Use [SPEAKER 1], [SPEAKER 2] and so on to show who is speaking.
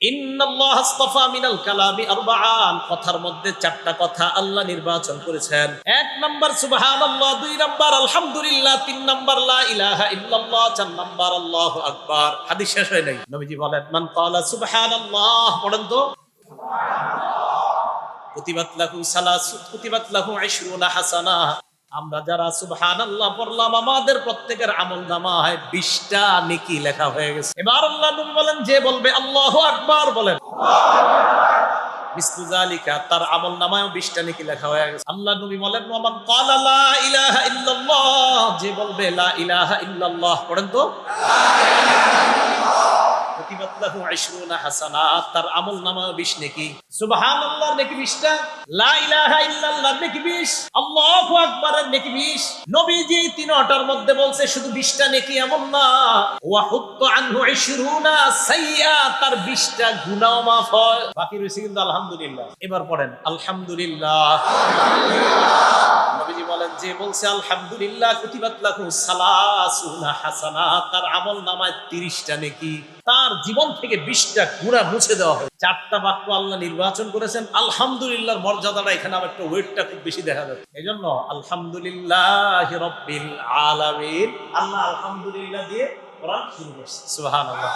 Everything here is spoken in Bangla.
[SPEAKER 1] ইন্নাল্লাহ আসতাফা মিনাল কালামি আরবাআন, কথার মধ্যে চারটা কথা আল্লাহ নির্বাচন করেছেন। এক নাম্বার সুবহানাল্লাহ, দুই নাম্বার আলহামদুলিল্লাহ, তিন নাম্বার লা ইলাহা ইল্লাল্লাহ, চার নাম্বার আল্লাহু আকবার। হাদিস শেষ হয় নাই, নবীজি বলেন মান ক্বালা সুবহানাল্লাহ, পড়েন তো, কুতিবাত লাহু সালাসুত কুতিবাত লাহু 20 হাসানা। আমরা যারা সুবহানাল্লাহ পড়লাম আমাদের প্রত্যেকের আমলনামায় 20টা নেকি লেখা হয়ে গেছে। এবার আল্লাহ নবী বলেন যে বলবে আল্লাহু আকবার, বলেন মিসলু যালিকা, তার আমলনামায় 20টা নেকি লেখা হয়ে গেছে। আল্লাহ নবী বলেন ওয়া মান ক্বালা লা ইলাহা ইল্লাল্লাহ, যে বলবে লা ইলাহা ইল্লাল্লাহ, পড়েন তো, কুতিবাত লাহু 20 হাসানাত, তার আমলনামায় 20 নেকি। সুবহানাল্লাহর নেকি 20টা, লা ইলাহা ইল্লাল্লাহর নেকি 20, আল্লাহু আকবারের নেকি 20। নবীজি তিনটার মধ্যে বলছে শুধু 20টা নেকি এমন না, ওয়া হুত্তা আনহু 20 সাইয়্যা, তার 20টা গুনাহ মাফ হয়। বাকি রইছে কিন্তু আলহামদুলিল্লাহ। এবার পড়েন আলহামদুলিল্লাহ। নবীজি বলেন যে বলছে আলহামদুলিল্লাহ কুতিবাত লাহু সালাসুনা হাসানাত, তার আমলনামায় 30টা নেকি, তার জীবন থেকে 20টা গুনাহ মুছে দেওয়া হয়। চারটা বাক্য আল্লাহ নির্বাচন করেছেন। আলহামদুলিল্লাহর মর্যাদাটা এখানে আবার একটা ওয়েটটা খুব বেশি দেখা যাচ্ছে। এজন্য আলহামদুলিল্লাহি রাব্বিল আলামিন, আল্লাহ আলহামদুলিল্লাহ দিয়ে কোরআন শুরু করছে। সুবহানাল্লাহ।